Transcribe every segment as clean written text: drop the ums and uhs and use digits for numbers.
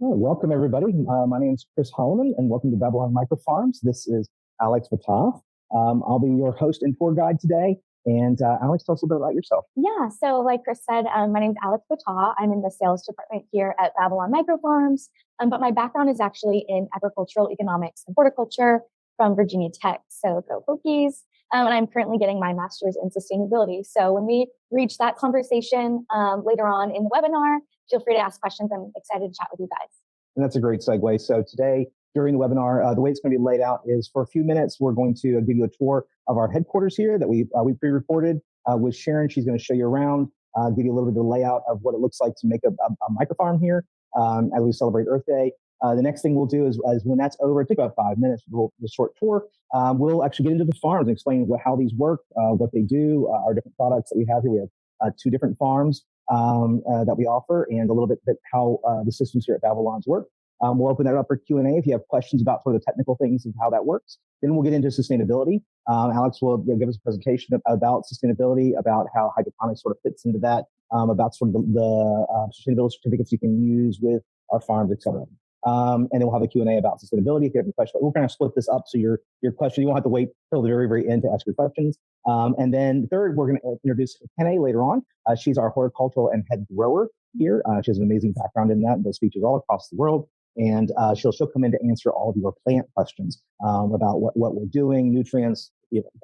Welcome, everybody. My name is Chris Holloman, and welcome to Babylon Micro-Farms. This is Alex Vatov. I'll be your host and tour guide today. And Alex, tell us a bit about yourself. Yeah, so like Chris said, my name is Alex Vatov. I'm in the sales department here at Babylon Micro-Farms, but my background is actually in agricultural economics and horticulture from Virginia Tech. So go Hokies. And I'm currently getting my master's in sustainability. So when we reach that conversation later on in the webinar, feel free to ask questions. I'm excited to chat with you guys. And that's a great segue. So today, during the webinar, the way it's going to be laid out is for a few minutes, we're going to give you a tour of our headquarters here that we pre-recorded with Sharon. She's going to show you around, give you a little bit of the layout of what it looks like to make a microfarm here as we celebrate Earth Day. The next thing we'll do is when that's over, it took about 5 minutes, the short tour. We'll actually get into the farms and explain how these work, what they do, our different products that we have here. We have 2 different farms that we offer, and a little bit how the systems here at Babylon's work. We'll open that up for Q&A if you have questions about sort of the technical things of how that works. Then we'll get into sustainability. Alex will give us a presentation about sustainability, about how hydroponics sort of fits into that, about sort of the sustainability certificates you can use with our farms, et cetera. And then we'll have a Q&A about sustainability if you have any questions. We're going to split this up so your question, you won't have to wait till the very, very end to ask your questions. And then third, we're going to introduce Kenny later on. She's our horticultural and head grower here. She has an amazing background in that and does features all across the world. And she'll come in to answer all of your plant questions about what we're doing, nutrients,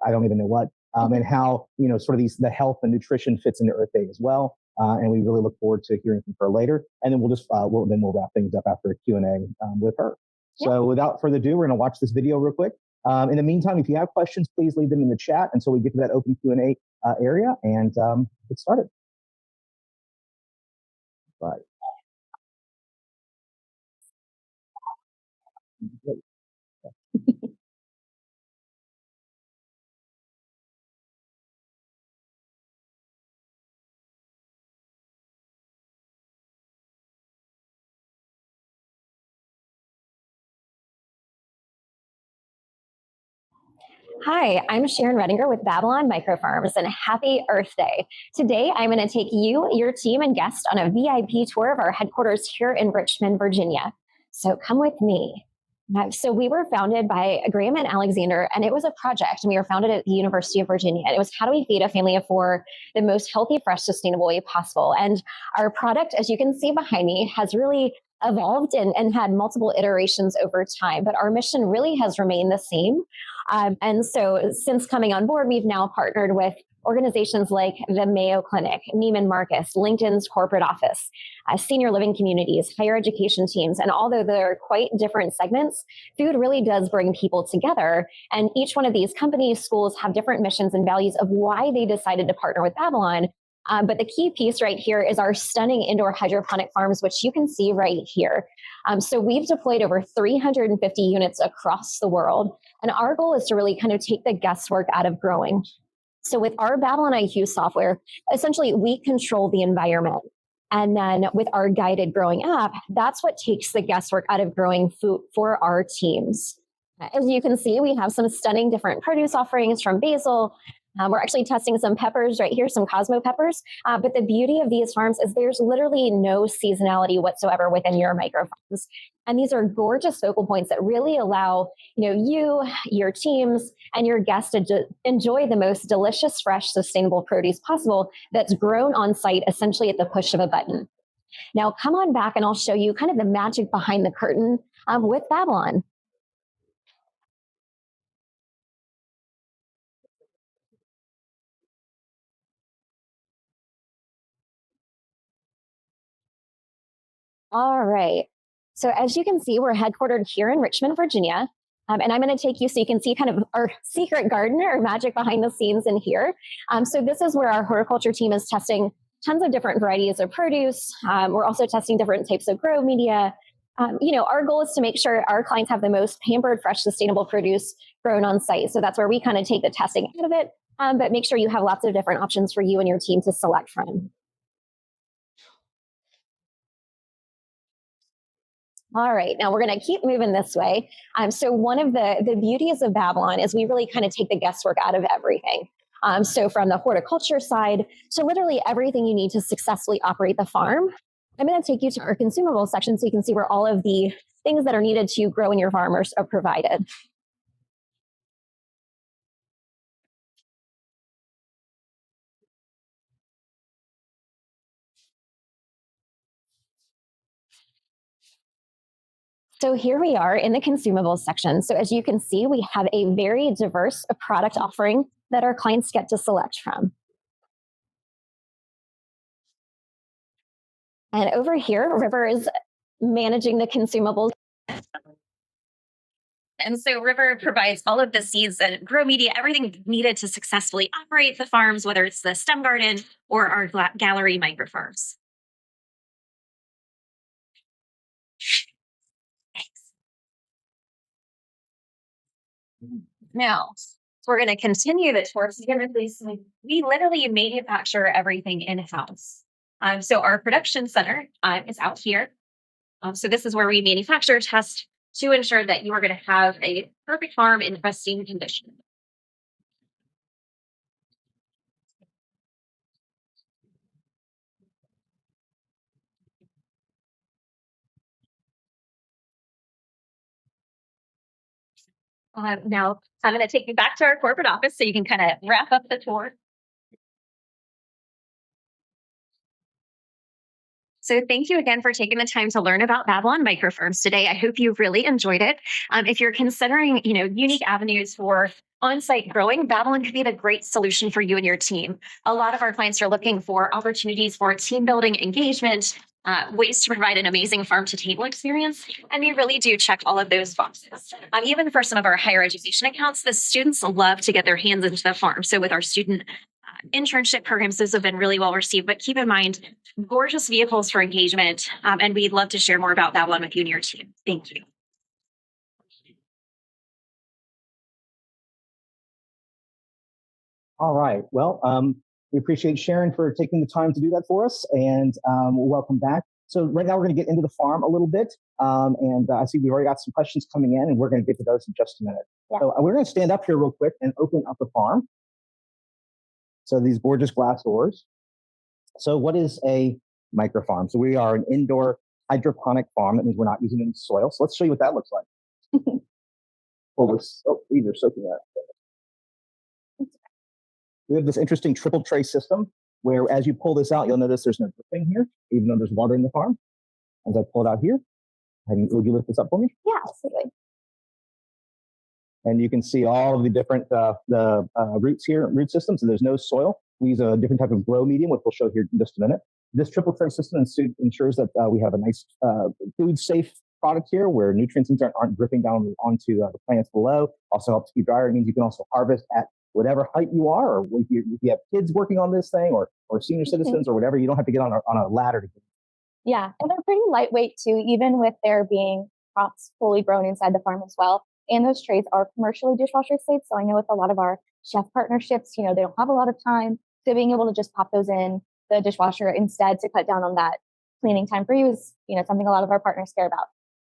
I don't even know what, and how, sort of the health and nutrition fits into Earth Day as well. And we really look forward to hearing from her later. And then we'll wrap things up after a Q&A with her. Yeah. So without further ado, we're going to watch this video real quick. In the meantime, if you have questions, please leave them in the chat until we get to that open Q&A area and get started. Right. Hi, I'm Sharon Redinger with Babylon Micro-Farms, and happy Earth Day. Today, I'm going to take you, your team, and guests on a VIP tour of our headquarters here in Richmond, Virginia. So come with me. So we were founded by Graham and Alexander, and it was a project, and we were founded at the University of Virginia. And it was how do we feed a family of 4 the most healthy, fresh, sustainable way possible. And our product, as you can see behind me, has really evolved and had multiple iterations over time, but our mission really has remained the same. And so since coming on board, we've now partnered with organizations like the Mayo Clinic, Neiman Marcus, LinkedIn's corporate office, senior living communities, higher education teams. And although they're quite different segments, food really does bring people together. And each one of these companies, schools have different missions and values of why they decided to partner with Babylon. But the key piece right here is our stunning indoor hydroponic farms, which you can see right here. So we've deployed over 350 units across the world. And our goal is to really kind of take the guesswork out of growing. So with our Babylon IQ software, essentially we control the environment. And then with our guided growing app, that's what takes the guesswork out of growing food for our teams. As you can see, we have some stunning different produce offerings from basil. We're actually testing some peppers right here, some Cosmo peppers. But the beauty of these farms is there's literally no seasonality whatsoever within your micro farms. And these are gorgeous focal points that really allow you, your teams, and your guests to enjoy the most delicious, fresh, sustainable produce possible that's grown on site essentially at the push of a button. Now, come on back and I'll show you kind of the magic behind the curtain with Babylon. All right. So as you can see, we're headquartered here in Richmond, Virginia. And I'm going to take you so you can see kind of our secret garden or magic behind the scenes in here. So this is where our horticulture team is testing tons of different varieties of produce. We're also testing different types of grow media. Our goal is to make sure our clients have the most pampered, fresh, sustainable produce grown on site. So that's where we kind of take the testing out of it, but make sure you have lots of different options for you and your team to select from. All right, now we're going to keep moving this way. So one of the beauties of Babylon is we really kind of take the guesswork out of everything. So from the horticulture side to literally everything you need to successfully operate the farm, I'm going to take you to our consumables section so you can see where all of the things that are needed to grow in your farm are provided. So here we are in the consumables section. So as you can see, we have a very diverse product offering that our clients get to select from. And over here, River is managing the consumables. And so River provides all of the seeds and grow media, everything needed to successfully operate the farms, whether it's the stem garden or our gallery micro-farms. Now, we're going to continue the tour. We literally manufacture everything in-house. So our production center is out here. So this is where we manufacture, test to ensure that you are going to have a perfect farm in pristine condition. Now, I'm going to take you back to our corporate office so you can kind of wrap up the tour. So thank you again for taking the time to learn about Babylon Micro-Farms today. I hope you really enjoyed it. If you're considering, unique avenues for on-site growing, Babylon could be the great solution for you and your team. A lot of our clients are looking for opportunities for team building, engagement, ways to provide an amazing farm-to-table experience, and we really do check all of those boxes. Even for some of our higher education accounts, the students love to get their hands into the farm. So with our student internship programs, those have been really well received. But keep in mind, gorgeous vehicles for engagement, and we'd love to share more about Babylon with you and your team. Thank you. All right. Well, we appreciate Sharon for taking the time to do that for us, and welcome back. So right now we're going to get into the farm a little bit, and I see we've already got some questions coming in, and we're going to get to those in just a minute. Yeah. So we're going to stand up here real quick and open up the farm. So these gorgeous glass doors. So what is a micro-farm? So we are an indoor hydroponic farm. That means we're not using any soil. So let's show you what that looks like. These are soaking wet. We have this interesting triple tray system where as you pull this out, you'll notice there's no dripping here, even though there's water in the farm. As I pull it out here, would you lift this up for me? Yeah, absolutely. And you can see all of the different roots here, root systems. So there's no soil. We use a different type of grow medium, which we'll show here in just a minute. This triple tray system ensures that we have a nice food safe product here where nutrients aren't dripping down onto the plants below. Also helps keep drier. It means you can also harvest at whatever height you are, or if you have kids working on this thing, or senior citizens or whatever, you don't have to get on a ladder to get it. Yeah, and they're pretty lightweight too, even with there being crops fully grown inside the farm as well. And those trays are commercially dishwasher safe. So I know with a lot of our chef partnerships, they don't have a lot of time. So being able to just pop those in the dishwasher instead to cut down on that cleaning time for you is, something a lot of our partners care about.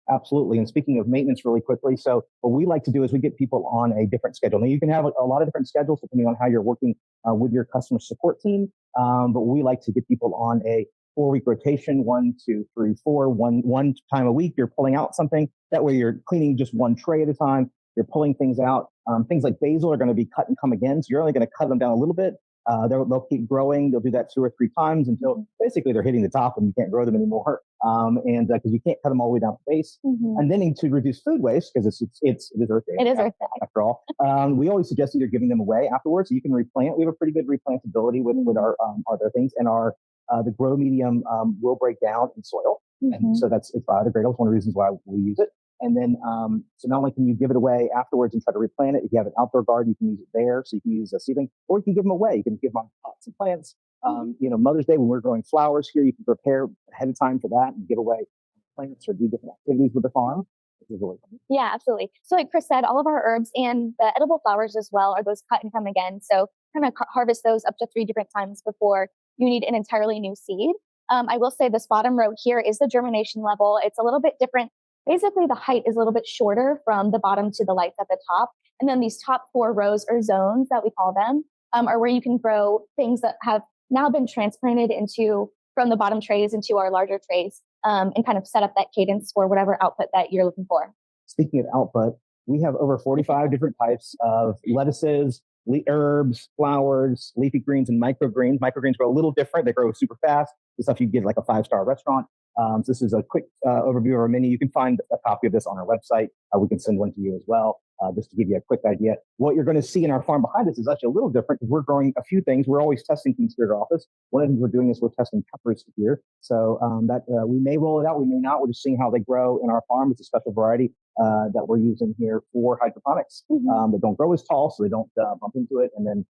Absolutely. And speaking of maintenance really quickly, so what we like to do is we get people on a different schedule. Now you can have a lot of different schedules depending on how you're working with your customer support team. But we like to get people on a 4-week rotation, 1, 2, 3, 4, one time a week. You're pulling out something. That way you're cleaning just one tray at a time. You're pulling things out. Things like basil are going to be cut and come again. So you're only going to cut them down a little bit. They'll keep growing. They'll do that 2 or 3 times until basically they're hitting the top and you can't grow them anymore. And because you can't cut them all the way down to the base. Mm-hmm. And then to reduce food waste, because it is Earth Day. It is Earth Day. After all, we always suggest either giving them away afterwards. So you can replant. We have a pretty good replantability with our other things, and our the grow medium will break down in soil, and so it's biodegradable. It's one of the reasons why we use it. And then, so not only can you give it away afterwards and try to replant it, if you have an outdoor garden, you can use it there. So you can use a seedling, or you can give them away. You can give them on pots and plants. Mother's Day, when we're growing flowers here, you can prepare ahead of time for that and give away plants or do different activities with the farm. Really fun. Yeah, absolutely. So like Chris said, all of our herbs and the edible flowers as well are those cut and come again. So kind of harvest those up to 3 different times before you need an entirely new seed. I will say this bottom row here is the germination level. It's a little bit different. Basically, the height is a little bit shorter from the bottom to the lights at the top. And then these top 4 rows or zones that we call them are where you can grow things that have now been transplanted into from the bottom trays into our larger trays and kind of set up that cadence for whatever output that you're looking for. Speaking of output, we have over 45 different types of lettuces, herbs, flowers, leafy greens, and microgreens. Microgreens grow a little different. They grow super fast. The stuff you get like a 5-star restaurant. So this is a quick overview of our menu. You can find a copy of this on our website. We can send one to you as well, just to give you a quick idea. What you're going to see in our farm behind us is actually a little different because we're growing a few things. We're always testing things here at our office. One of the things we're doing is we're testing peppers here. So we may roll it out, we may not. We're just seeing how they grow in our farm. It's a special variety that we're using here for hydroponics. They don't grow as tall, so they don't bump into it. And then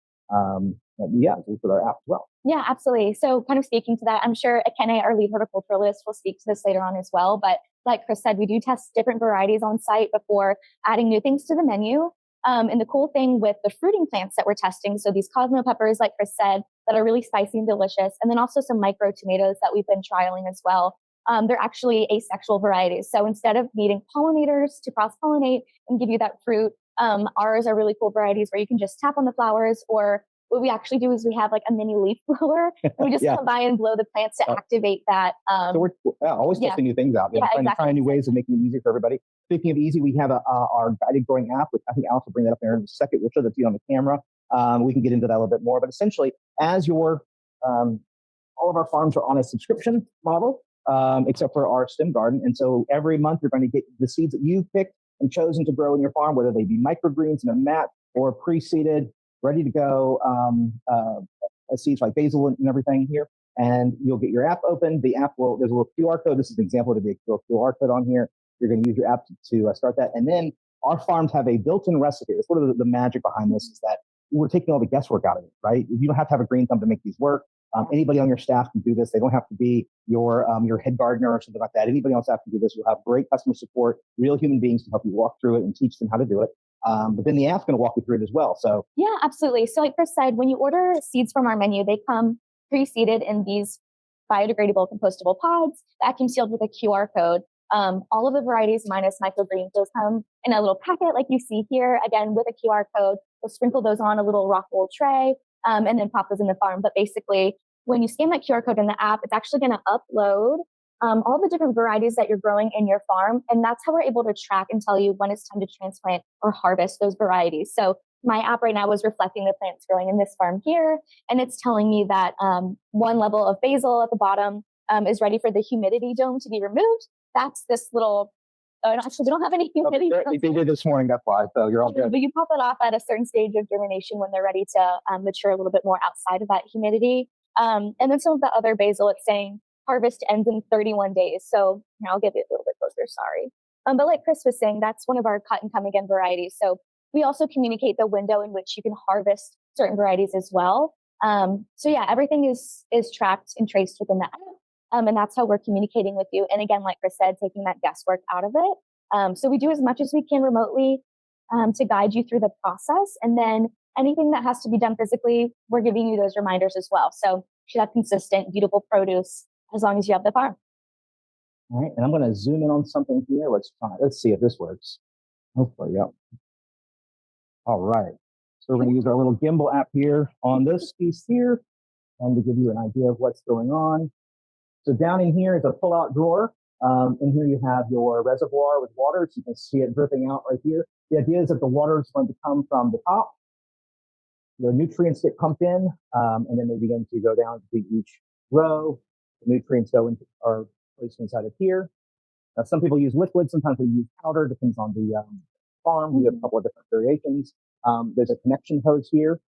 with our app as well. Yeah, absolutely. So kind of speaking to that, I'm sure Akene, our lead horticulturalist, will speak to this later on as well. But like Chris said, we do test different varieties on site before adding new things to the menu. And the cool thing with the fruiting plants that we're testing, so these Cosmo peppers, like Chris said, that are really spicy and delicious, and then also some micro tomatoes that we've been trialing as well. They're actually asexual varieties. So instead of needing pollinators to cross-pollinate and give you that fruit, ours are really cool varieties where you can just tap on the flowers, or what we actually do is we have like a mini leaf blower and we just come by and blow the plants to activate that. So we're always testing new things out. Trying new ways of making it easier for everybody. Speaking of easy, we have our guided growing app, which I think Alice will bring that up there in a second. We'll show that to you on the camera. We can get into that a little bit more. But essentially, as all of our farms are on a subscription model, except for our stem garden. And so every month you're going to get the seeds that you've picked and chosen to grow in your farm, whether they be microgreens in a mat or pre-seeded, ready to go seeds like basil and everything here. And you'll get your app open. The app there's a little QR code. This is an example of the QR code on here. You're going to use your app to start that. And then our farms have a built-in recipe. That's one of the magic behind this is that we're taking all the guesswork out of it, right? You don't have to have a green thumb to make these work. Anybody on your staff can do this. They don't have to be your head gardener or something like that. Anybody else have to do this. You'll have great customer support, real human beings to help you walk through it and teach them how to do it. But then the app's going to walk you through it as well. So yeah, absolutely. So like Chris said, when you order seeds from our menu, they come pre-seeded in these biodegradable compostable pods, vacuum sealed with a QR code. All of the varieties minus microgreens, those come in a little packet like you see here, again, with a QR code. We'll sprinkle those on a little rock wool tray and then pop those in the farm. But basically, when you scan that QR code in the app, it's actually going to upload all the different varieties that you're growing in your farm. And that's how we're able to track and tell you when it's time to transplant or harvest those varieties. So my app right now is reflecting the plants growing in this farm here. And it's telling me that one level of basil at the bottom is ready for the humidity dome to be removed. That's this little, actually, we don't have any humidity. They did this morning, that's why. So you're all good. But you pop it off at a certain stage of germination when they're ready to mature a little bit more outside of that humidity. And then some of the other basil, it's saying harvest ends in 31 days. So I'll get it a little bit closer, sorry. But like Chris was saying, that's one of our cut and come again varieties. So we also communicate the window in which you can harvest certain varieties as well. So yeah, everything is tracked and traced within the app. And that's how we're communicating with you. And again, like Chris said, taking that guesswork out of it. So we do as much as we can remotely to guide you through the process. And then anything that has to be done physically, we're giving you those reminders as well. So you should have consistent, beautiful produce as long as you have the farm. All right. And I'm going to zoom in on something here. Let's see if this works. Hopefully, yeah. All right. So we're going to use our little gimbal app here on this piece here and to give you an idea of what's going on. So down in here is a pull-out drawer. And here you have your reservoir with water. So you can see it dripping out right here. The idea is that the water is going to come from the top. The nutrients get pumped in, and then they begin to go down to each row. The nutrients are placed inside of here. Now, some people use liquid. Sometimes we use powder. Depends on the farm. We have a couple of different variations. There's a connection hose here.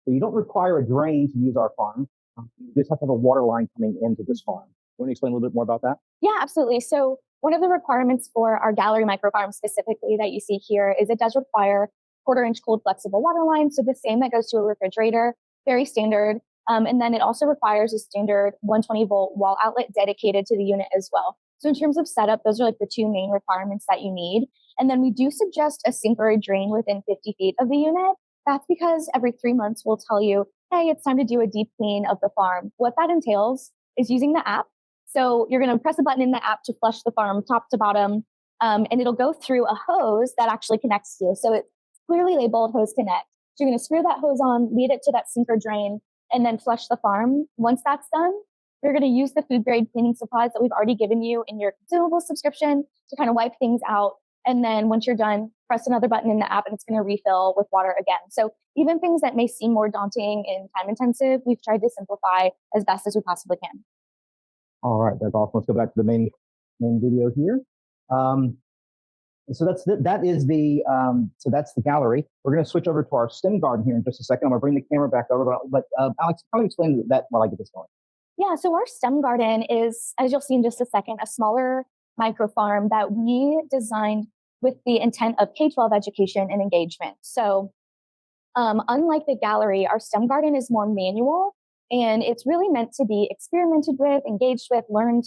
So you don't require a drain to use our farm. You just have to have a water line coming into this farm. You want to explain a little bit more about that? Yeah, absolutely. So one of the requirements for our gallery micro-farm specifically that you see here is it does require 1/4-inch cold flexible water line. So the same that goes to a refrigerator, very standard. And then it also requires a standard 120-volt wall outlet dedicated to the unit as well. So in terms of setup, those are like the two main requirements that you need. And then we do suggest a sink or a drain within 50 feet of the unit. That's because every 3 months we'll tell you, hey, it's time to do a deep clean of the farm. What that entails is using the app. So you're going to press a button in the app to flush the farm top to bottom, and it'll go through a hose that actually connects to you. So it's clearly labeled Hose Connect. So you're going to screw that hose on, lead it to that sink or drain, and then flush the farm. Once that's done, We're going to use the food grade cleaning supplies that we've already given you in your consumable subscription to kind of wipe things out. And then once you're done, press another button in the app and it's going to refill with water again. So even things that may seem more daunting and time intensive, we've tried to simplify as best as we possibly can. All right, that's awesome. Let's go back to the main video here. So that's the gallery. We're going to switch over to our STEM garden here in just a second. I'm going to bring the camera back over, but Alex, how do you explain that while I get this going? Yeah, so our STEM garden is, as you'll see in just a second, a smaller micro farm that we designed with the intent of K-12 education and engagement. So unlike the gallery, our STEM garden is more manual, and it's really meant to be experimented with, engaged with, learned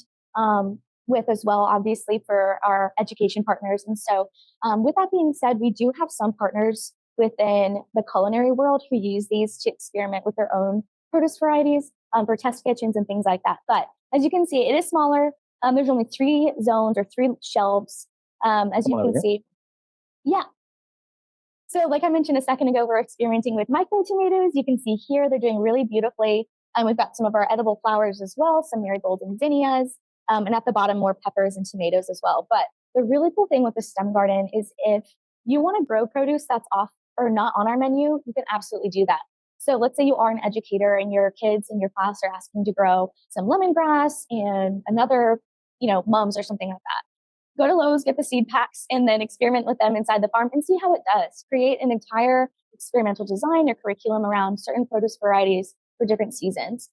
with as well, obviously, for our education partners. And so with that being said, we do have some partners within the culinary world who use these to experiment with their own produce varieties for test kitchens and things like that. But as you can see, it is smaller. There's only 3 zones or 3 shelves, as you can see. Yeah. So like I mentioned a second ago, we're experimenting with micro tomatoes. You can see here, they're doing really beautifully. We've got some of our edible flowers as well, some marigolds and zinnias, and at the bottom, more peppers and tomatoes as well. But the really cool thing with the STEM garden is if you want to grow produce that's off or not on our menu, you can absolutely do that. So let's say you are an educator and your kids in your class are asking to grow some lemongrass and another, mums or something like that. Go to Lowe's, get the seed packs, and then experiment with them inside the farm and see how it does. Create an entire experimental design or curriculum around certain produce varieties for different seasons.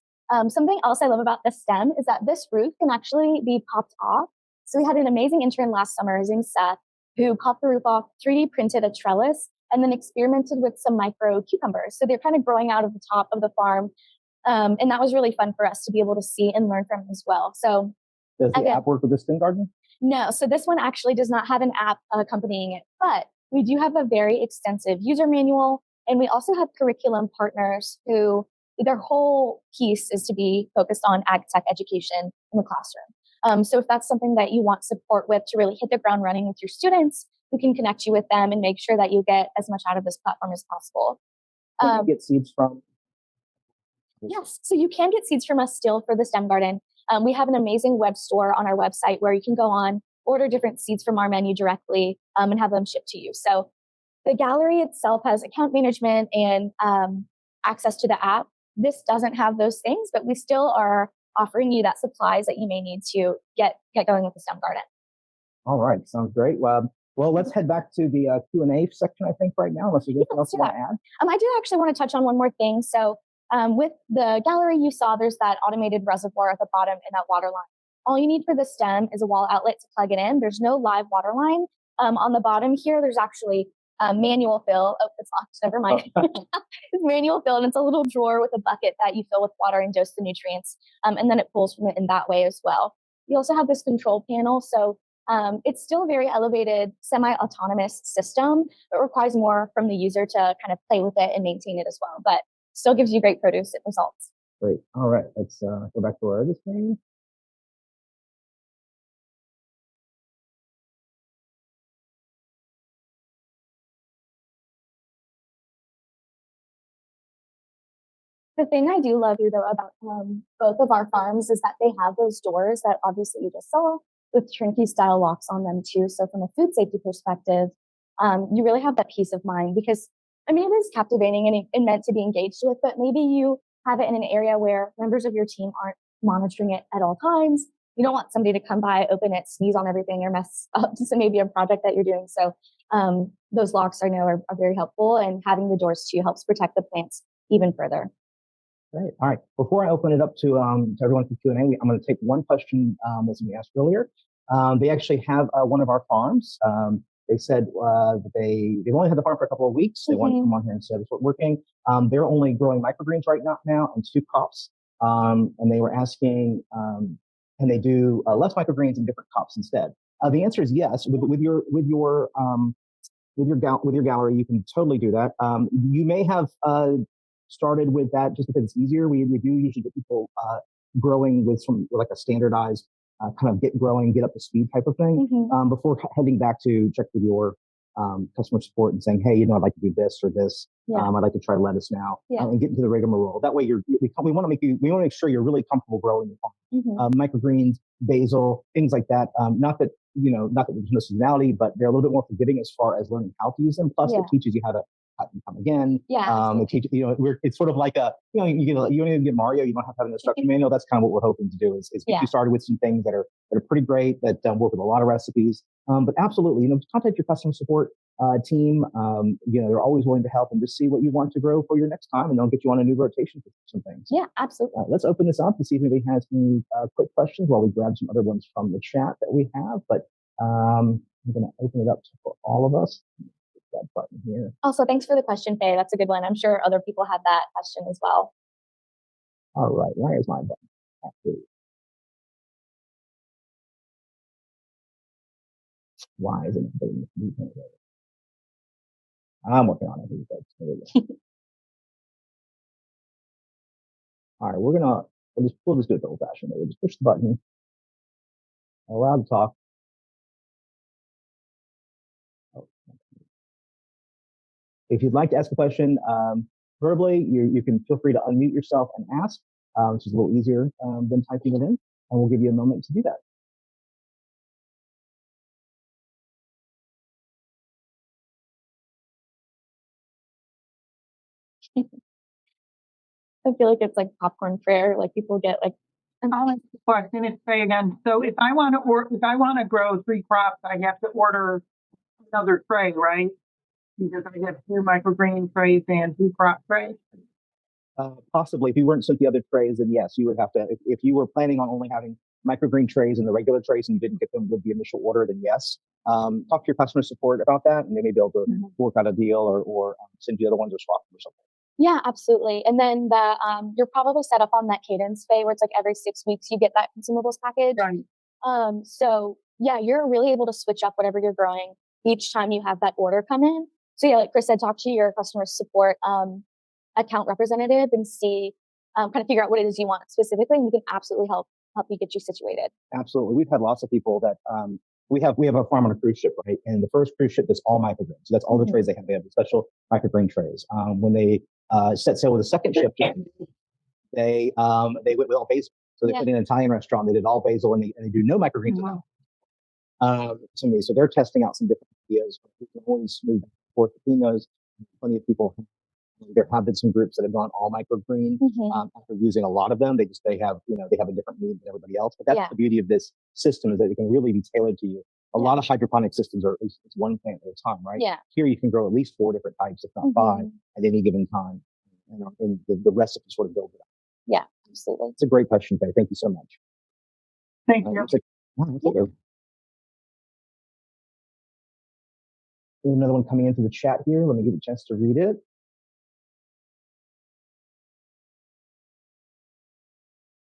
Something else I love about the STEM is that this roof can actually be popped off. So we had an amazing intern last summer, his name's Seth, who popped the roof off, 3D printed a trellis, and then experimented with some micro cucumbers. So they're kind of growing out of the top of the farm. And that was really fun for us to be able to see and learn from as well. So does the app work with the STEM garden? No, so this one actually does not have an app accompanying it, but we do have a very extensive user manual. And we also have curriculum partners who their whole piece is to be focused on ag tech education in the classroom. So if that's something that you want support with to really hit the ground running with your students, we can connect you with them and make sure that you get as much out of this platform as possible. Can you get seeds from? Yes, so you can get seeds from us still for the STEM garden. We have an amazing web store on our website where you can go on, order different seeds from our menu directly, and have them shipped to you. So the gallery itself has account management and access to the app. This doesn't have those things, but we still are offering you that supplies that you may need to get going with the STEM garden. All right, sounds great. Well, let's head back to the Q&A section, I think, right now, unless there's anything else you want to add. I do actually want to touch on one more thing. So with the gallery you saw, there's that automated reservoir at the bottom and that water line. All you need for the STEM is a wall outlet to plug it in. There's no live water line. On the bottom here, there's actually manual fill. Oh, it's locked. Never mind. It's manual fill, and it's a little drawer with a bucket that you fill with water and dose the nutrients. And then it pulls from it in that way as well. You also have this control panel. So it's still a very elevated semi-autonomous system, but requires more from the user to kind of play with it and maintain it as well. But still gives you great produce results. Great. All right. Let's go back to our other screen. The thing I do love, though, about both of our farms is that they have those doors that obviously you just saw with turnkey style locks on them too. So from a food safety perspective, you really have that peace of mind because, it is captivating and meant to be engaged with, but maybe you have it in an area where members of your team aren't monitoring it at all times. You don't want somebody to come by, open it, sneeze on everything, or mess up so maybe a project that you're doing. So those locks I know are very helpful, and having the doors too helps protect the plants even further. Great. All right. Before I open it up to everyone for Q&A, I'm going to take one question that's been asked earlier. They actually have one of our farms. They said they've only had the farm for a couple of weeks. They wanted to come on here and say, "This is working." They're only growing microgreens right now and 2 crops. And they were asking, can they do less microgreens and different crops instead? The answer is yes. With your gallery, you can totally do that. You may have started with that just because it's easier. We do usually get people growing with like a standardized kind of get up to speed type of thing before heading back to check with your customer support and saying, hey, I'd like to do this or this. I'd like to try lettuce now, and get into the rigmarole. That way, we want to make sure you're really comfortable growing the farm. Microgreens, basil, things like that. Not that there's no seasonality, but they're a little bit more forgiving as far as learning how to use them. Plus, it teaches you how to cut and come again. It teaches, it's sort of like you don't even get Mario. You don't have to have an instruction manual. That's kind of what we're hoping to do is get you started with some things that are pretty great, that work with a lot of recipes. But absolutely, contact your customer support team. They're always willing to help and just see what you want to grow for your next time, and they'll get you on a new rotation for some things. Yeah, absolutely. Let's open this up and see if anybody has any quick questions while we grab some other ones from the chat that we have. But I'm going to open it up for all of us. That button here. Also, thanks for the question, Faye. That's a good one. I'm sure other people had that question as well. All right, where is my button? Why isn't it? I'm working on it. There we go. All right, we'll just do it the old-fashioned way. We'll just push the button, allow to talk. If you'd like to ask a question verbally, you can feel free to unmute yourself and ask, which is a little easier than typing it in, and we'll give you a moment to do that. I feel like it's like popcorn prayer. Like people get like. I'll ask the question. It's Faye again. So if I want to grow 3 crops, I have to order another tray, right? Because I have 2 microgreen trays and 2 crop trays. Possibly, if you weren't sent the other trays, then yes, you would have to. If you were planning on only having microgreen trays and the regular trays, and you didn't get them with the initial order, then yes. Talk to your customer support about that, and they may be able to work out a deal or send you other ones or swap them or something. Yeah, absolutely. And then you're probably set up on that cadence, Faye, where it's like every 6 weeks you get that consumables package. Right. So yeah, you're really able to switch up whatever you're growing each time you have that order come in. So yeah, like Chris said, talk to your customer support account representative and see, kind of figure out what it is you want specifically, and we can absolutely help you get you situated. Absolutely. We've had lots of people that we have a farm on a cruise ship, right? And the first cruise ship is all microgreens. So that's all the trays they have. They have the special microgreen trays. When they set sail with the second ship, they went with all basil. So they put in an Italian restaurant. They did all basil and they do no microgreens at all. So they're testing out some different ideas. We can always move forth between those. Plenty of people. There have been some groups that have gone all microgreen after using a lot of them. They have a different need than everybody else. But that's the beauty of this system, is that it can really be tailored to you. A lot of hydroponic systems it's one plant at a time, right? Yeah. Here you can grow at least 4 different types, if not 5, at any given time, and the recipe sort of builds it up. Yeah, absolutely. It's a great question, Faye. Thank you so much. Thank you. Another one coming into the chat here. Let me give you a chance to read it.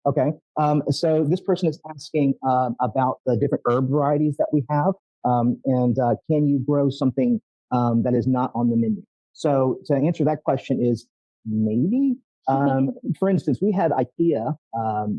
Okay, so this person is asking about the different herb varieties that we have, and can you grow something that is not on the menu? So to answer that question is maybe. For instance, we had IKEA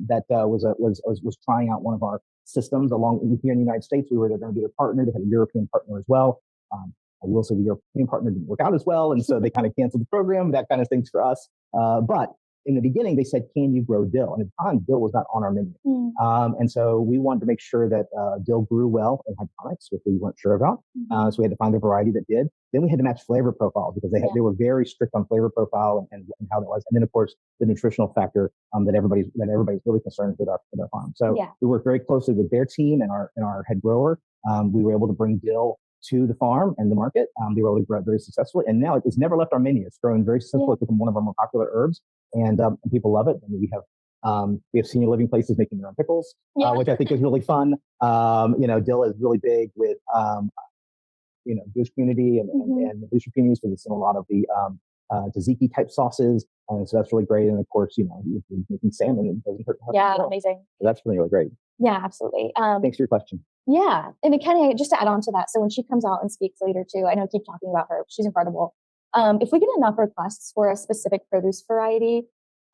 that was trying out one of our systems along here in the United States. We were going to be their partner. They had a European partner as well. I will say the European partner didn't work out as well, and so they kind of canceled the program. That kind of stinks for us, but in the beginning, they said, can you grow dill? And at the time, dill was not on our menu. And so we wanted to make sure that dill grew well in hydroponics, which we weren't sure about. So we had to find a variety that did. Then we had to match flavor profiles because they were very strict on flavor profile and how that was. And then, of course, the nutritional factor that everybody's really concerned with our farm. So we worked very closely with their team and our head grower. We were able to bring dill to the farm and the market. They were able to grow it very successfully. And now it's never left our menu. It's grown very simply. It's become one of our more popular herbs. And people love it. And we have senior living places making their own pickles, which I think is really fun. Dill is really big with Jewish community and the Jewish communities, because it's in a lot of the tzatziki type sauces, and so that's really great. And of course, if you're making salmon, it doesn't hurt. Amazing. So that's really great. Yeah, absolutely. Thanks for your question. Yeah, and it kind of just to add on to that. So when she comes out and speaks later too, I know I keep talking about her. She's incredible. If we get enough requests for a specific produce variety,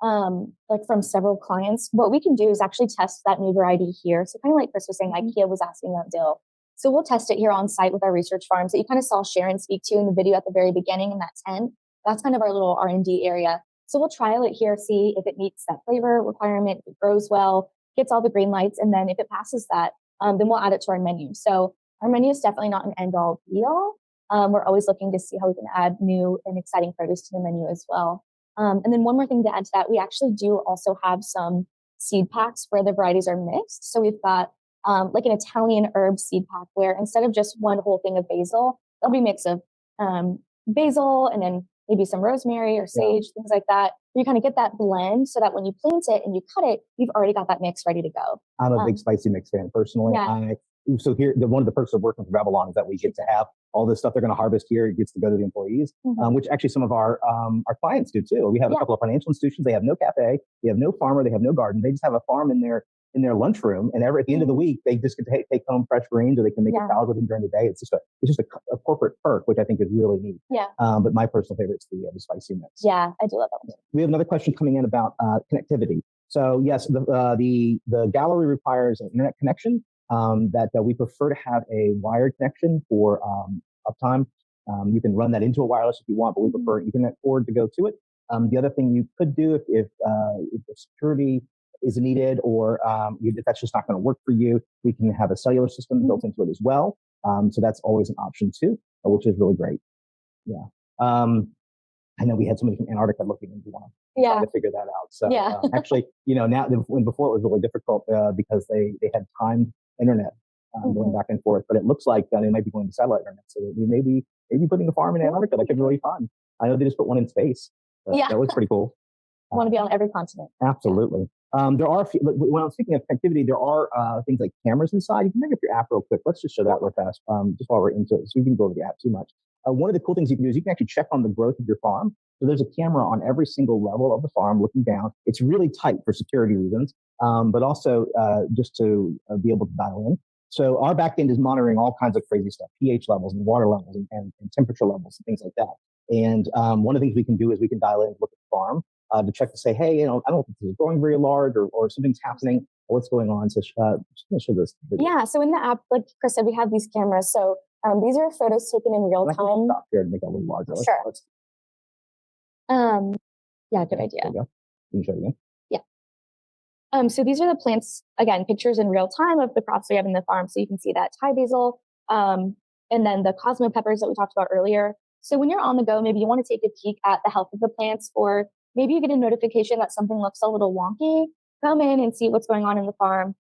like from several clients, what we can do is actually test that new variety here. So kind of like Chris was saying, IKEA was asking about dill. So we'll test it here on site with our research farms that you kind of saw Sharon speak to in the video at the very beginning in that tent. That's kind of our little R&D area. So we'll trial it here, see if it meets that flavor requirement, if it grows well, gets all the green lights, and then if it passes that, then we'll add it to our menu. So our menu is definitely not an end-all be-all. We're always looking to see how we can add new and exciting produce to the menu as well. And then one more thing to add to that, we actually do also have some seed packs where the varieties are mixed. So we've got like an Italian herb seed pack where instead of just one whole thing of basil, there'll be a mix of basil and then maybe some rosemary or sage, things like that. You kind of get that blend so that when you plant it and you cut it, you've already got that mix ready to go. I'm a big spicy mix fan personally. So here, one of the perks of working for Babylon is that we get to have all this stuff they're going to harvest here. It gets to go to the employees, which actually some of our clients do too. We have a couple of financial institutions. They have no cafe, they have no farmer, they have no garden. They just have a farm in their lunchroom, and at the end of the week, they just get to take home fresh greens, or they can make a salad with them during the day. It's just a corporate perk, which I think is really neat. But my personal favorite is the spicy mix. Yeah, I do love that one. We have another question coming in about connectivity. So yes, the gallery requires an internet connection. That we prefer to have a wired connection for uptime. You can run that into a wireless if you want, but we prefer an Ethernet cord to go to it. The other thing you could do if security is needed, or if that's just not going to work for you, we can have a cellular system built into it as well. So that's always an option too, which is really great. Yeah. I know we had somebody from Antarctica looking into one. Trying to figure that out. So actually, now before it was really difficult because they had timed internet going back and forth, but it looks like they might be going to satellite internet. So we may be putting a farm in Antarctica. That could be really fun. I know they just put one in space. That was pretty cool. I want to be on every continent. Absolutely. There are, when I'm speaking of connectivity, there are things like cameras inside. You can bring up your app real quick. Let's just show that real fast, just while we're into it, so we can go over the app too much. One of the cool things you can do is you can actually check on the growth of your farm. So there's a camera on every single level of the farm looking down. It's really tight for security reasons, but also just to be able to dial in. So our back end is monitoring all kinds of crazy stuff, pH levels and water levels and temperature levels and things like that. And one of the things we can do is we can dial in and look at the farm to check to say, hey, I don't think this is growing very large, or something's happening, or what's going on. So just going to show this video. Yeah, so in the app, like Chris said, we have these cameras. So these are photos taken in real time. Stop here and make it a little larger. Sure. Yeah, good idea. There you go. Can you show it again? Yeah. So these are the plants, again, pictures in real time of the crops we have in the farm. So you can see that Thai basil, and then the Cosmo peppers that we talked about earlier. So when you're on the go, maybe you want to take a peek at the health of the plants, or maybe you get a notification that something looks a little wonky. Come in and see what's going on in the farm.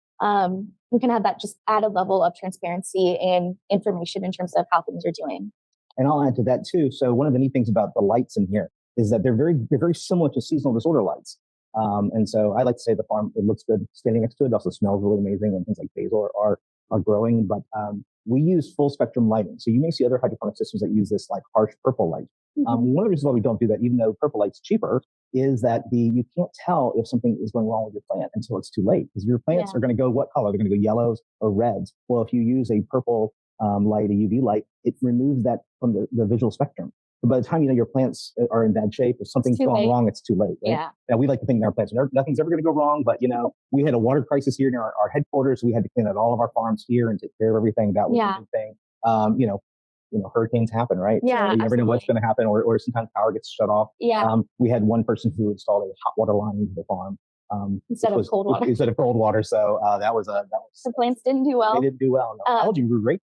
We can have that just added level of transparency and information in terms of how things are doing. And I'll add to that too. So one of the neat things about the lights in here is that they're very similar to seasonal disorder lights. And so I like to say the farm, it looks good standing next to it. It also smells really amazing, and things like basil are growing. But we use full spectrum lighting. So you may see other hydroponic systems that use this like harsh purple light. One of the reasons why we don't do that, even though purple light's cheaper, is that you can't tell if something is going wrong with your plant until it's too late, because your plants are going to go what color? They're going to go yellows or reds. Well, if you use a purple light, a UV light, it removes that from the visual spectrum. But by the time your plants are in bad shape, if something's gone wrong, it's too late. Right? Now, we like to think in our plants, nothing's ever going to go wrong. But we had a water crisis here near our headquarters. We had to clean out all of our farms here and take care of everything. That was a big thing. Hurricanes happen, right? Yeah, so you never know what's going to happen, or sometimes power gets shut off. We had one person who installed a hot water line into the farm instead of cold water. So that was the plants didn't do well. They didn't do well. No, algae grew great,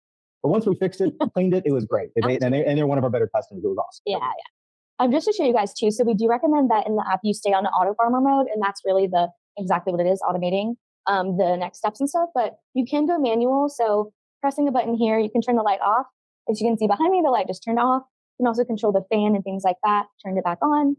but once we fixed it, cleaned it, it was great. And they're one of our better customers. It was awesome. Yeah. Just to show you guys too. So we do recommend that in the app you stay on auto farmer mode, and that's really exactly what it is, automating the next steps and stuff. But you can go manual. So pressing a button here, you can turn the light off. As you can see behind me, the light just turned off. You can also control the fan and things like that. Turned it back on.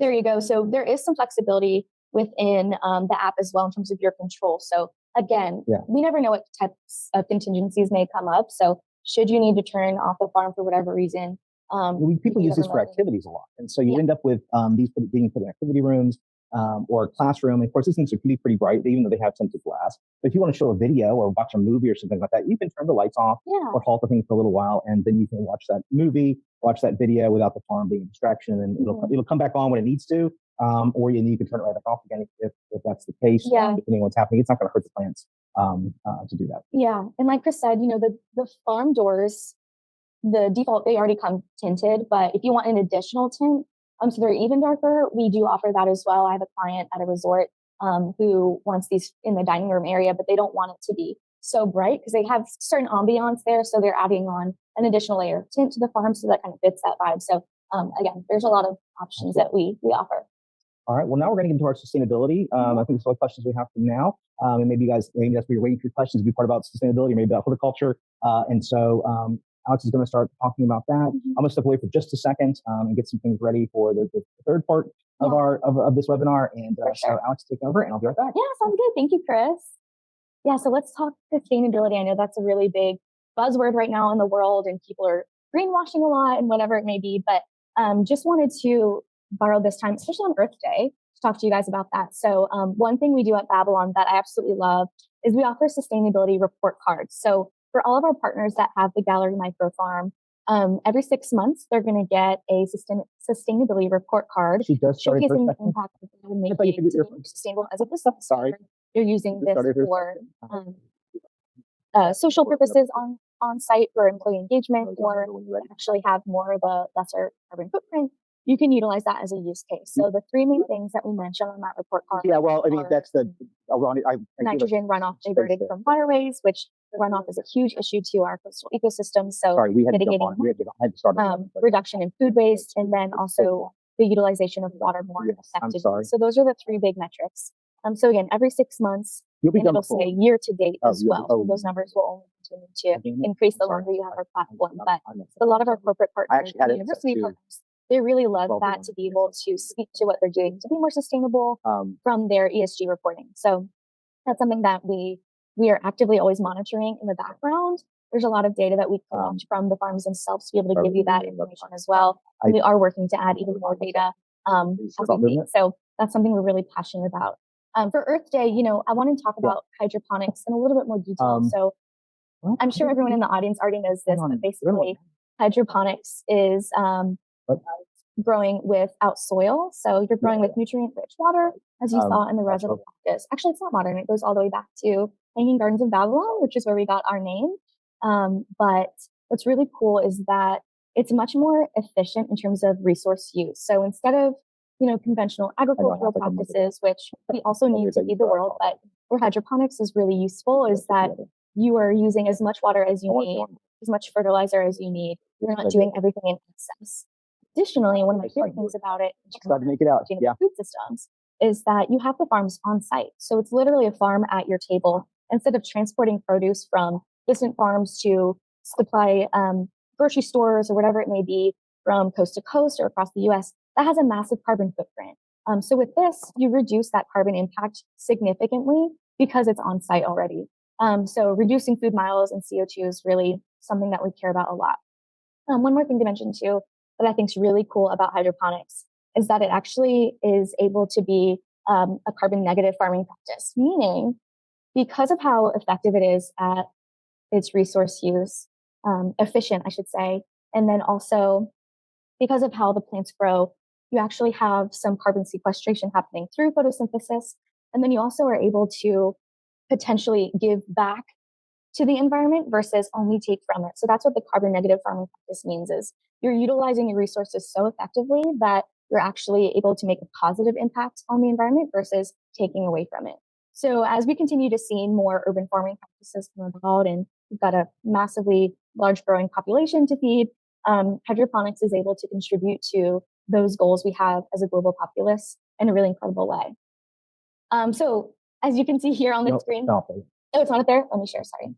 There you go. So there is some flexibility within the app as well in terms of your control. So again, we never know what types of contingencies may come up. So should you need to turn off the farm for whatever reason, people use this for activities a lot. And so you end up with these being put in activity rooms or a classroom. And of course, these things can be pretty bright, even though they have tinted glass. But if you want to show a video or watch a movie or something like that, you can turn the lights off or halt the thing for a little while, and then you can watch that movie, watch that video without the farm being a distraction, and it'll come back on when it needs to, or you can turn it right back off again if that's the case. Depending on what's happening, it's not going to hurt the plants to do that. Yeah. And like Chris said, the farm doors, the default, they already come tinted, but if you want an additional tint, so they're even darker, we do offer that as well. I have a client at a resort who wants these in the dining room area, but they don't want it to be so bright because they have certain ambiance there. So they're adding on an additional layer of tint to the farm so that kind of fits that vibe. So again, there's a lot of options that we offer. All right. Well, now we're going to get into our sustainability. I think there's all the questions we have from now. And maybe that's where you're waiting for your questions to be part about sustainability, maybe about horticulture. And so Alex is going to start talking about that. I'm going to step away for just a second and get some things ready for the third part of of this webinar. And so Alex, take over and I'll be right back. Yeah, sounds good. Thank you, Chris. Yeah, so let's talk sustainability. I know that's a really big buzzword right now in the world and people are greenwashing a lot and whatever it may be, but just wanted to borrow this time, especially on Earth Day, to talk to you guys about that. So one thing we do at Babylon that I absolutely love is we offer sustainability report cards. So for all of our partners that have the Gallery Micro Farm, every 6 months, they're going to get a sustainability report card showcasing the impact that they would make to be more sustainable as a business. Sorry. You're using this for social purposes on site for employee engagement, or actually have more of a lesser carbon footprint. You can utilize that as a use case. So the three main things that we mentioned on that report card. Yeah, well, I mean, that's the nitrogen runoff diverted from waterways, which the runoff is a huge issue to our coastal ecosystem. So mitigating reduction in food waste, and then also the utilization of water more effectively. So those are the three big metrics. So again, every 6 months, and it'll say year to date as well. So those numbers will only continue to increase the longer you have our platform. But a lot of our corporate partners, university partners, they really love that to be able to speak to what they're doing to be more sustainable from their ESG reporting. So that's something that we are actively always monitoring in the background. There's a lot of data that we collect from the farms themselves to be able to give you that information as well. And we are working to add even more data as we meet. So that's something we're really passionate about. For Earth Day, I want to talk about hydroponics in a little bit more detail. So I'm sure everyone in the audience already knows this, but basically hydroponics is growing without soil. So you're growing with nutrient-rich water, as you saw in the reservoir practice. Actually, it's not modern. It goes all the way back to Hanging Gardens of Babylon, which is where we got our name. But what's really cool is that it's much more efficient in terms of resource use. So instead of conventional agricultural practices, which we also need to feed the world, but where hydroponics is really useful is that you are using as much water as you need, as much fertilizer as you need. You're not doing everything in excess. Additionally, one of my favorite things about it, food systems, is that you have the farms on site. So it's literally a farm at your table. Instead of transporting produce from distant farms to supply grocery stores or whatever it may be from coast to coast or across the US, that has a massive carbon footprint. So with this, you reduce that carbon impact significantly because it's on site already. So reducing food miles and CO2 is really something that we care about a lot. One more thing to mention too, that I think is really cool about hydroponics is that it actually is able to be a carbon negative farming practice, meaning because of how effective it is at its resource use, efficient, I should say, and then also because of how the plants grow, you actually have some carbon sequestration happening through photosynthesis. And then you also are able to potentially give back to the environment versus only take from it. So that's what the carbon negative farming practice means is you're utilizing your resources so effectively that you're actually able to make a positive impact on the environment versus taking away from it. So as we continue to see more urban farming practices come about, and we've got a massively large growing population to feed, hydroponics is able to contribute to those goals we have as a global populace in a really incredible way. So as you can see here on the screen, oh, it's not there. Let me share. Sorry.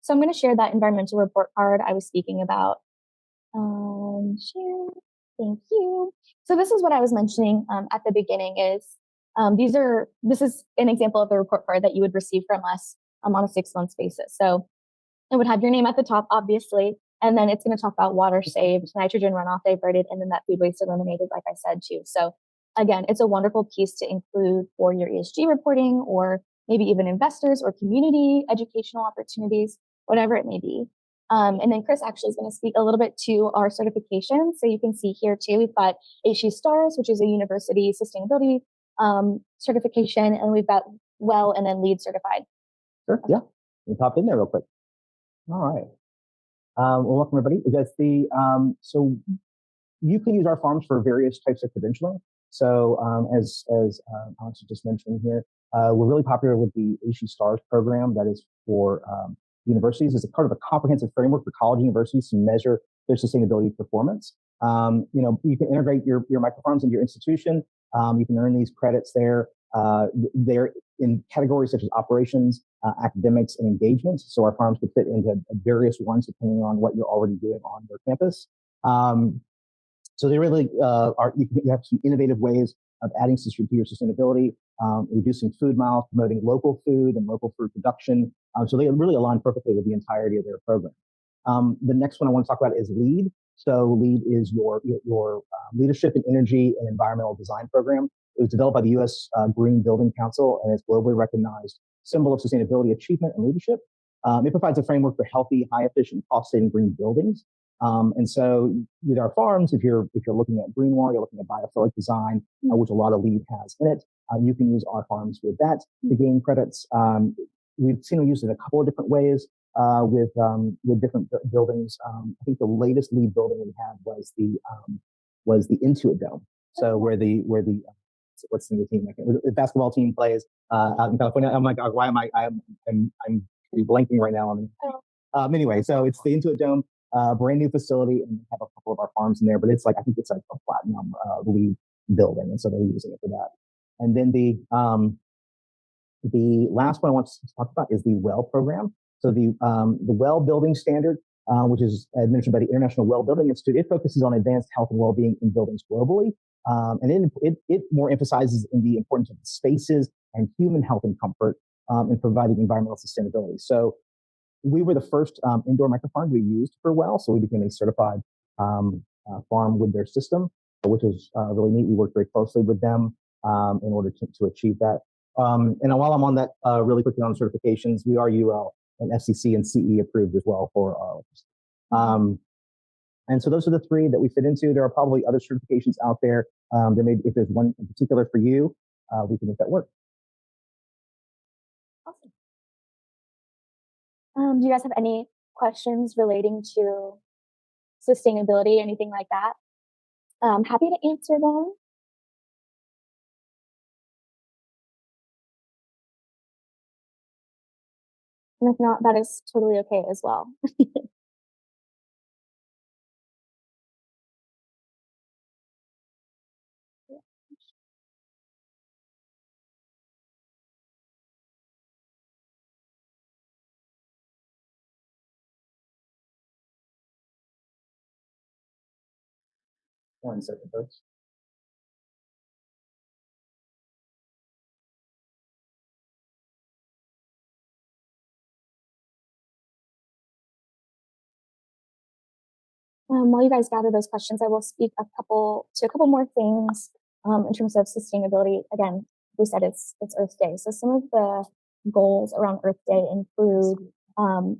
So I'm going to share that environmental report card I was speaking about. Share. Thank you. So this is what I was mentioning at the beginning is this is an example of the report card that you would receive from us on a 6 months basis. So it would have your name at the top, obviously, and then it's going to talk about water saved, nitrogen runoff diverted, and then that food waste eliminated, like I said, too. So again, it's a wonderful piece to include for your ESG reporting or maybe even investors or community educational opportunities, whatever it may be. And then Chris actually is going to speak a little bit to our certification. So you can see here too, we've got HE Stars, which is a university sustainability certification, and we've got well and then LEED certified. Sure. Yeah. Let me pop in there real quick. All right. Well, welcome everybody. So you can use our farms for various types of credentialing. So as Alex just mentioned here, we're really popular with the AC STARS program that is for universities. It's a part of a comprehensive framework for college universities to measure their sustainability performance. You can integrate your microfarms into your institution. You can earn these credits there. They're in categories such as operations, academics, and engagement. So our farms could fit into various ones depending on what you're already doing on your campus. So they really you have some innovative ways of adding to your sustainability, reducing food miles, promoting local food and local food production. So they really align perfectly with the entirety of their program. The next one I want to talk about is LEED. So LEED is your Leadership in Energy and Environmental Design program. It was developed by the U.S. Green Building Council and is globally recognized symbol of sustainability achievement and leadership. It provides a framework for healthy, high-efficient, cost-saving green buildings. And so with our farms, if you're looking at green wall, you're looking at biophilic design, which a lot of LEED has in it. You can use our farms with that to gain credits. We've seen them used in a couple of different ways with different buildings. I think the latest LEED building we had was the Intuit Dome. So where the what's the team? The basketball team plays out in California. I'm like, why am I'm blanking right now on it. Anyway, so it's the Intuit Dome. Brand new facility, and we have a couple of our farms in there, but I think it's like a platinum LEED building, and so they're using it for that. And then the last one I want to talk about is the WELL program. So the WELL building standard, which is administered by the International Well Building Institute, it focuses on advanced health and well-being in buildings globally, and it more emphasizes in the importance of spaces and human health and comfort in providing environmental sustainability. So we were the first indoor microfarm we used for WELL, so we became a certified farm with their system, which was really neat. We worked very closely with them in order to achieve that. And while I'm on that, really quickly on certifications, we are UL and FCC and CE approved as well for our electricity. And so those are the three that we fit into. There are probably other certifications out there. If there's one in particular for you, we can make that work. Awesome. Do you guys have any questions relating to sustainability, anything like that? Happy to answer them. And if not, that is totally okay as well. One second, folks. While you guys gather those questions, I will speak to a couple more things in terms of sustainability. Again, we said it's Earth Day, so some of the goals around Earth Day include a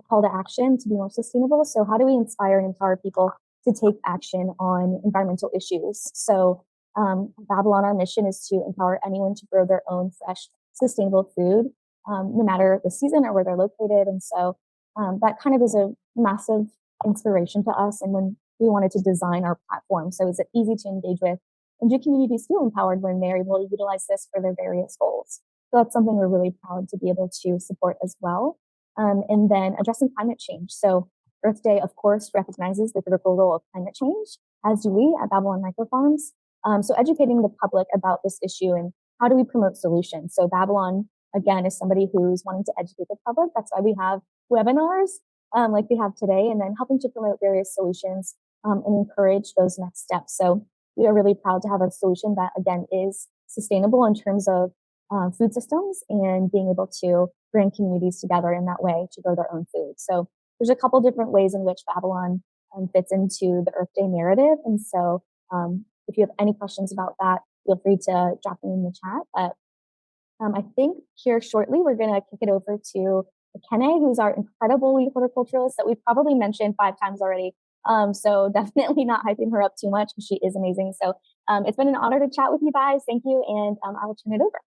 call to action to be more sustainable. So how do we inspire and empower people to take action on environmental issues? So Babylon, our mission is to empower anyone to grow their own fresh, sustainable food, no matter the season or where they're located. And so that kind of is a massive inspiration to us. And when we wanted to design our platform, so is it easy to engage with? And do communities feel empowered when they're able to utilize this for their various goals? So that's something we're really proud to be able to support as well. And then addressing climate change. So Earth Day, of course, recognizes the critical role of climate change, as do we at Babylon Micro-Farms. So educating the public about this issue and how do we promote solutions? So Babylon, again, is somebody who's wanting to educate the public. That's why we have webinars like we have today, and then helping to promote various solutions and encourage those next steps. So we are really proud to have a solution that, again, is sustainable in terms of food systems and being able to bring communities together in that way to grow their own food. So there's a couple different ways in which Babylon fits into the Earth Day narrative. And so if you have any questions about that, feel free to drop them in the chat. But I think here shortly, we're going to kick it over to Kene, who's our incredible lead horticulturalist that we've probably mentioned 5 times already So definitely not hyping her up too much because she is amazing. So it's been an honor to chat with you guys. Thank you. And I will turn it over.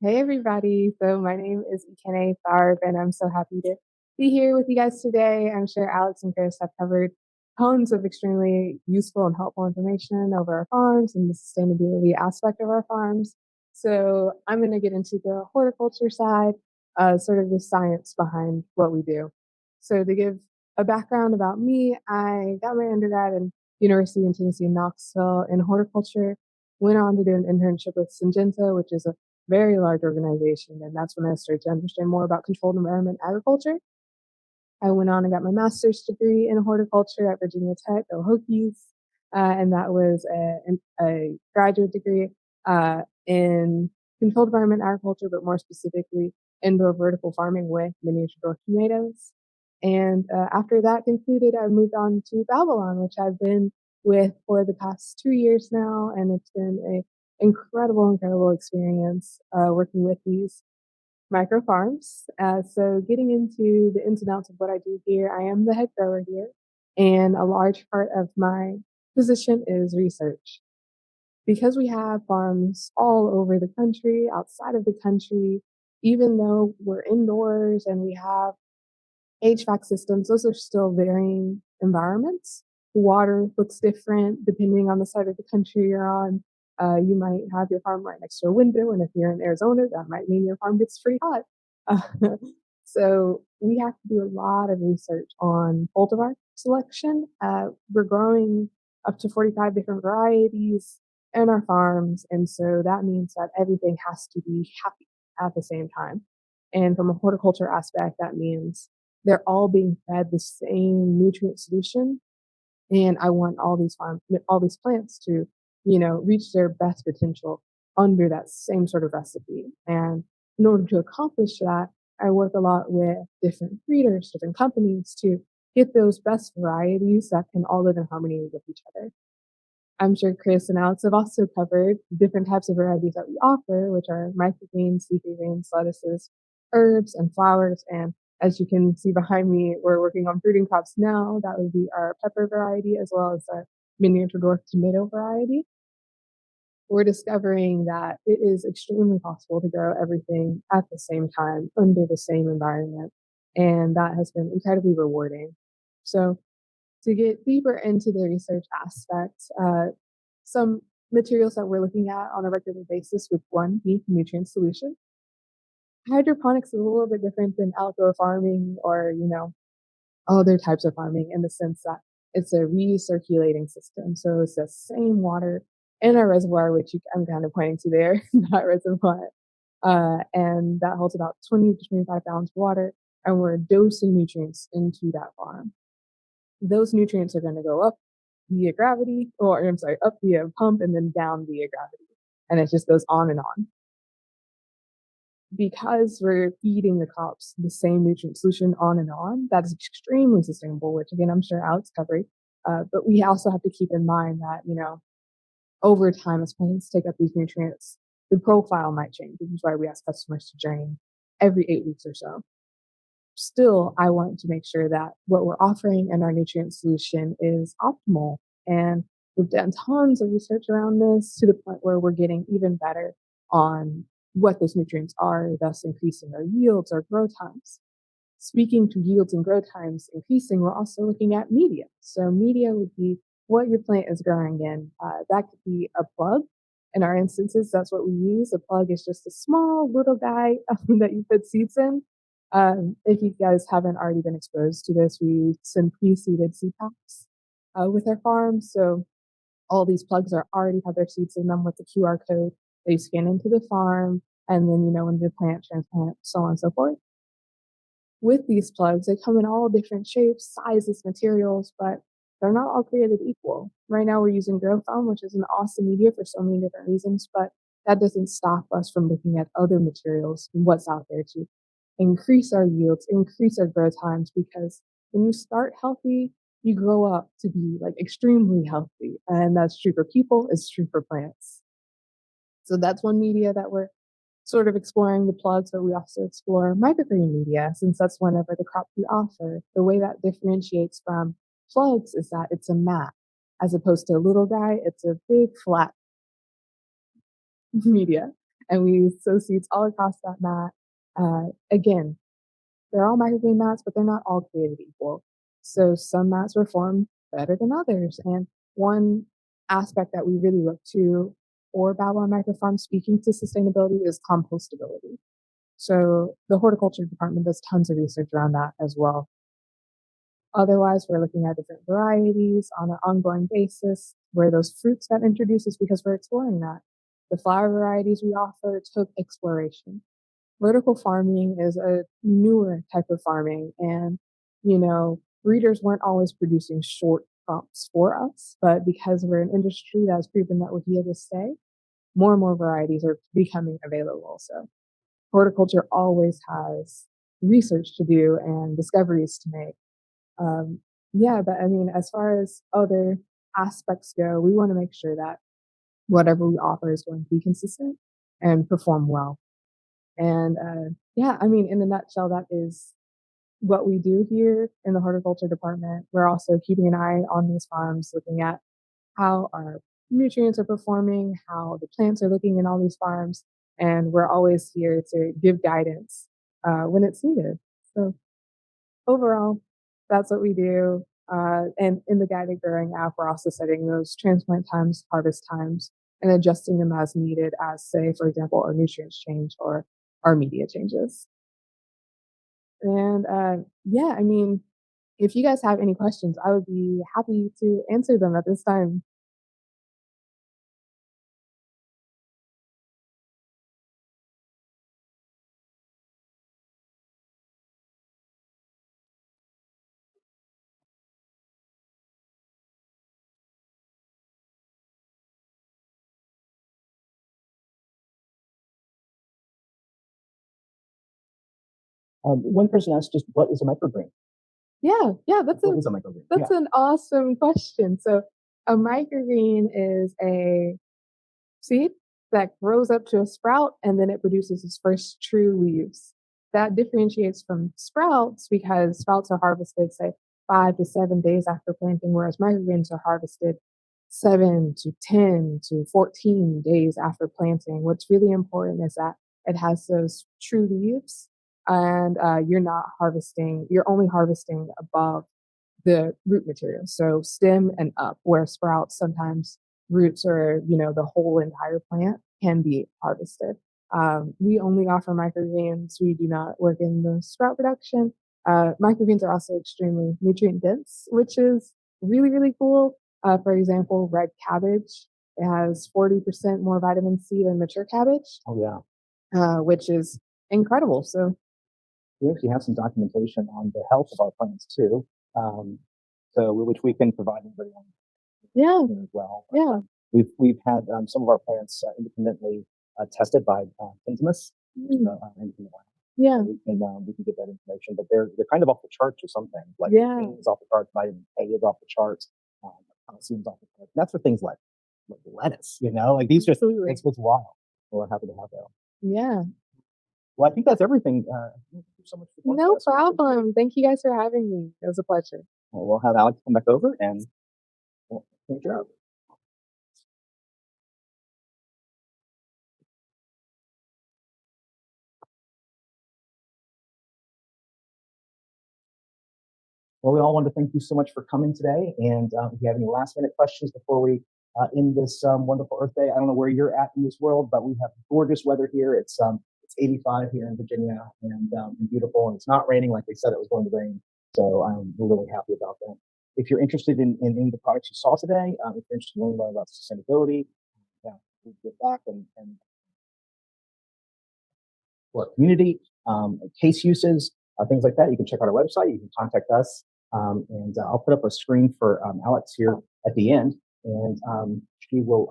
Hey everybody, so my name is Ikene Tharp and I'm so happy to be here with you guys today. I'm sure Alex and Chris have covered tons of extremely useful and helpful information over our farms and the sustainability aspect of our farms. So I'm going to get into the horticulture side, sort of the science behind what we do. So to give a background about me, I got my undergrad in University in Tennessee in Knoxville in horticulture, went on to do an internship with Syngenta, which is a very large organization. And that's when I started to understand more about controlled environment agriculture. I went on and got my master's degree in horticulture at Virginia Tech, go Hokies. And that was a graduate degree in controlled environment agriculture, but more specifically indoor vertical farming with miniature dwarf tomatoes. And after that concluded, I moved on to Babylon, which I've been with for the past 2 years now. And it's been a incredible experience working with these micro farms. So getting into the ins and outs of what I do here, I am the head grower here, and a large part of my position is research. Because we have farms all over the country, outside of the country, even though we're indoors and we have HVAC systems, those are still varying environments. Water looks different depending on the side of the country you're on. You might have your farm right next to a window, and if you're in Arizona, that might mean your farm gets pretty hot. Uh, so we have to do a lot of research on cultivar selection. We're growing up to 45 different varieties in our farms, and so that means that everything has to be happy at the same time. And from a horticulture aspect, that means they're all being fed the same nutrient solution. And I want all these plants to, reach their best potential under that same sort of recipe. And in order to accomplish that, I work a lot with different breeders, different companies to get those best varieties that can all live in harmony with each other. I'm sure Chris and Alex have also covered different types of varieties that we offer, which are microgreens, leafy greens, lettuces, herbs, and flowers. And as you can see behind me, we're working on fruiting crops now. That would be our pepper variety as well as our miniature dwarf tomato variety. We're discovering that it is extremely possible to grow everything at the same time under the same environment. And that has been incredibly rewarding. So to get deeper into the research aspects, some materials that we're looking at on a regular basis would one be nutrient solution. Hydroponics is a little bit different than outdoor farming or, other types of farming in the sense that it's a recirculating system. So it's the same water in our reservoir, which I'm kind of pointing to there, that reservoir. And that holds about 20 to 25 gallons of water, and we're dosing nutrients into that farm. Those nutrients are going to go up via gravity, up via pump and then down via gravity. And it just goes on and on. Because we're feeding the crops the same nutrient solution on and on, that is extremely sustainable, which again, I'm sure Alex covered. But we also have to keep in mind that, over time, as plants take up these nutrients, the profile might change, which is why we ask customers to drain every 8 weeks or so. Still, I want to make sure that what we're offering in our nutrient solution is optimal. And we've done tons of research around this to the point where we're getting even better on what those nutrients are, thus increasing our yields or grow times. Speaking to yields and grow times increasing, we're also looking at media. So media would be what your plant is growing in. That could be a plug. In our instances, that's what we use. A plug is just a small little guy that you put seeds in. If you guys haven't already been exposed to this, we use some pre-seeded seed packs with our farm. So all these plugs already have their seeds in them with the QR code. They scan into the farm, and then, when the plant, transplant, so on and so forth. With these plugs, they come in all different shapes, sizes, materials, but they're not all created equal. Right now, we're using grow foam, which is an awesome media for so many different reasons, but that doesn't stop us from looking at other materials and what's out there to increase our yields, increase our grow times, because when you start healthy, you grow up to be like extremely healthy. And that's true for people, it's true for plants. So that's one media that we're sort of exploring the plugs, but we also explore microgreen media since that's one of the crops we offer. The way that differentiates from plugs is that it's a mat. As opposed to a little guy, it's a big flat media. And we sow seeds all across that mat. Again, they're all microgreen mats, but they're not all created equal. So some mats perform better than others. And one aspect that we really look to for Babylon Micro-Farm, speaking to sustainability, is compostability. So the horticulture department does tons of research around that as well. Otherwise, we're looking at different varieties on an ongoing basis, where those fruits got introduced is because we're exploring that. The flower varieties we offer took exploration. Vertical farming is a newer type of farming, and breeders weren't always producing short crops for us, but because we're an industry that's proven that we're here to stay, more and more varieties are becoming available. So horticulture always has research to do and discoveries to make. But I mean, as far as other aspects go, we want to make sure that whatever we offer is going to be consistent and perform well. And I mean, in a nutshell, that is what we do here in the horticulture department. We're also keeping an eye on these farms, looking at how our nutrients are performing, how the plants are looking in all these farms, and we're always here to give guidance when it's needed. So overall, that's what we do. And in the guided growing app, we're also setting those transplant times, harvest times, and adjusting them as needed as, say, for example, our nutrients change or our media changes. And I mean, if you guys have any questions, I would be happy to answer them at this time. One person asked just what is a microgreen? Yeah, What is a microgreen? that's an awesome question. So a microgreen is a seed that grows up to a sprout and then it produces its first true leaves. That differentiates from sprouts because sprouts are harvested, say, 5 to 7 days after planting, whereas microgreens are harvested 7 to 10 to 14 days after planting. What's really important is that it has those true leaves, and you're only harvesting above the root material, so stem and up, where sprouts sometimes roots or the whole entire plant can be harvested. We only offer microgreens. We do not work in the sprout production. Microgreens are also extremely nutrient dense, which is really, really cool. For example, red cabbage, it has 40% more vitamin C than mature cabbage. Oh, yeah. Which is incredible. So we actually have some documentation on the health of our plants too, which we can provide everyone. As well. Yeah. We've had some of our plants independently tested by Penzimus. Yeah. We can get that information, but they're kind of off the charts or something. Like is off the charts, vitamin A is off the charts, calcium's off the charts. That's for things like lettuce, like these just it's wild. We're happy to have that. Yeah. Well, I think that's everything. Thank you so much for no problem. Thank you guys for having me. It was a pleasure. Well, we'll have Alex come back over and finish it up. Well, we all want to thank you so much for coming today. And if you have any last minute questions before we end this wonderful Earth Day, I don't know where you're at in this world, but we have gorgeous weather here. It's 85 here in Virginia and beautiful, and it's not raining like they said it was going to rain. So we're really happy about that. If you're interested in any of the products you saw today, if you're interested in learning more about sustainability, we get back and for our community, case uses, things like that, you can check out our website. You can contact us. And I'll put up a screen for Alex here at the end, and she will.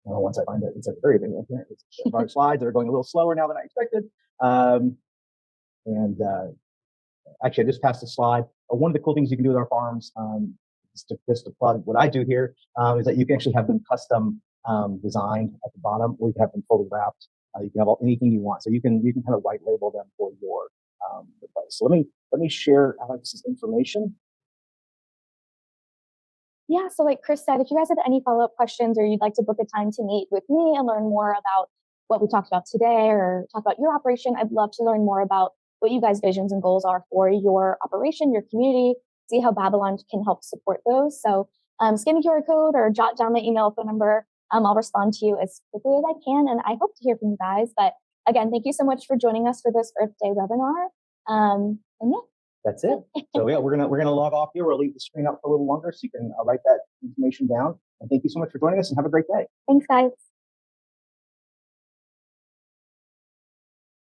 Once I find it, it's at the very beginning here. It's our slides are going a little slower now than I expected. And actually, I just passed the slide. one of the cool things you can do with our farms, just to plug what I do here, is that you can actually have them custom designed at the bottom, or you can have them fully wrapped. You can have anything you want, so you can kind of white label them for your place. So let me share Alex's information. Yeah, so like Chris said, if you guys have any follow-up questions or you'd like to book a time to meet with me and learn more about what we talked about today or talk about your operation, I'd love to learn more about what you guys' visions and goals are for your operation, your community, see how Babylon can help support those. So scan the QR code or jot down my email phone number. I'll respond to you as quickly as I can, and I hope to hear from you guys. But again, thank you so much for joining us for this Earth Day webinar. And yeah. That's it. So yeah, we're gonna log off here. We'll leave the screen up for a little longer so you can write that information down. And thank you so much for joining us, and have a great day. Thanks, guys.